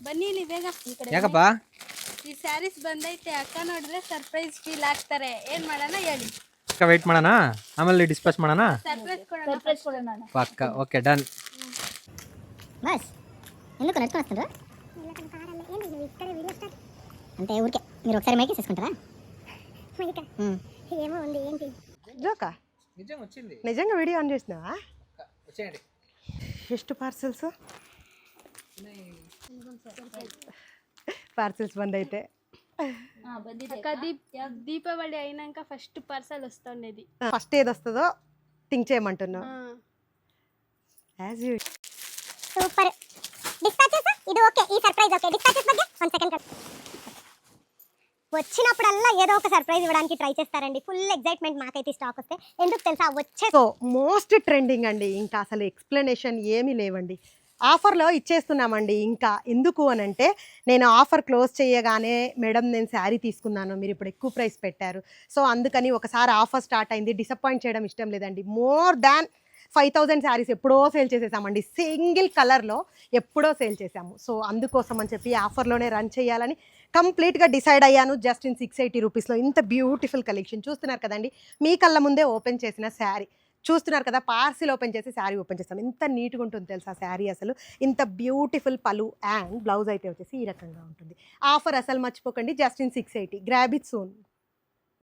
ಬನ್ನಿ ಇಲ್ಲಿ ಬೇಗ ಈ ಕಡೆ ಯಾಕಪ್ಪ ಈ ಸ್ಯಾರೀಸ್ ಬಂದೈತೆ ಅಕ್ಕ ನೋಡಿದ್ರೆ ಸರ್ಪ್ರೈಸ್ ಫೀಲ್ ಆಗ್ತಾರೆ ಏನ್ ಮಾಡೋಣ ಹೇಳಿ ವೆಯ್ಟ್ ಮಾಡೋಣ ಆಮೇಲೆ ಡಿಸ್ಕಸ್ ಮಾಡೋಣ ಸರ್ಪ್ರೈಸ್ ಕೊಡೋಣ ಪಕ್ಕ ಓಕೆ ಡನ್ బస్ ఎందుకు నడుచుకొని వస్తుండ్రా అంటే ఊరికే మీరు ఒకసారి మైక్ వేసేసుకుంటారా ఏమో ఉంది ఏంటి జోకా నిజంగా వచ్చింది నిజంగా వీడియో ఆన్ చేసినావా వచ్చేయండి ಎಷ್ಟು పార్సల్స్ ಬಂದೈತೆ అక్క దీపావళి అయినాక ఫస్ట్ పార్సల్ వస్తుండేది ఫస్ట్ ఏది వస్తుందో థింక్ చేయమంటున్నావు యాజ్ యూ సూపర్ డిస్పాచెస్ ఇది ఓకే ఈ సర్ప్రైజ్ ఓకే డిస్పాచెస్ ಬಗ್ಗೆ 1 సెకండ్ వచ్చినప్పుడల్లా ఏదో ఒక సర్ప్రైజ్ ఇవ్వడానికి ట్రై చేస్తారండి ఫుల్ ఎక్సైట్మెంట్ మాకైతే స్టాక్ వస్తే ఎందుకు తెలుసా వచ్చే సో మోస్ట్ ట్రెండింగ్ అండి ఇంకా అసలు ఎక్స్ప్లెనేషన్ ఏమీ లేవండి ఆఫర్లో ఇచ్చేస్తున్నామండి ఇంకా ఎందుకు అని అంటే నేను ఆఫర్ క్లోజ్ చేయగానే మేడం నేను శారీ తీసుకున్నాను మీరు ఇప్పుడు ఎక్కువ ప్రైస్ పెట్టారు సో అందుకని ఒకసారి ఆఫర్ స్టార్ట్ అయింది డిసప్పాయింట్ చేయడం ఇష్టం లేదండి మోర్ దాన్ 5000 శారీస్ ఎప్పుడో సేల్ చేసేసామండి సింగిల్ కలర్లో ఎప్పుడో సేల్ చేసాము సో అందుకోసం అని చెప్పి ఆఫర్లోనే రన్ చేయాలని కంప్లీట్గా డిసైడ్ అయ్యాను జస్ట్ ఇన్ 680 రూపీస్లో ఇంత బ్యూటిఫుల్ కలెక్షన్ చూస్తున్నారు కదండి మీ కళ్ళ ముందే ఓపెన్ చేసిన శారీ చూస్తున్నారు కదా పార్సిల్ ఓపెన్ చేసి శారీ ఓపెన్ చేస్తాం ఎంత నీట్గా ఉంటుంది తెలుసా శారీ అసలు ఇంత బ్యూటిఫుల్ పలు అండ్ బ్లౌజ్ అయితే వచ్చేసి ఈ రకంగా ఉంటుంది ఆఫర్ అసలు మర్చిపోకండి just in 680 grab it soon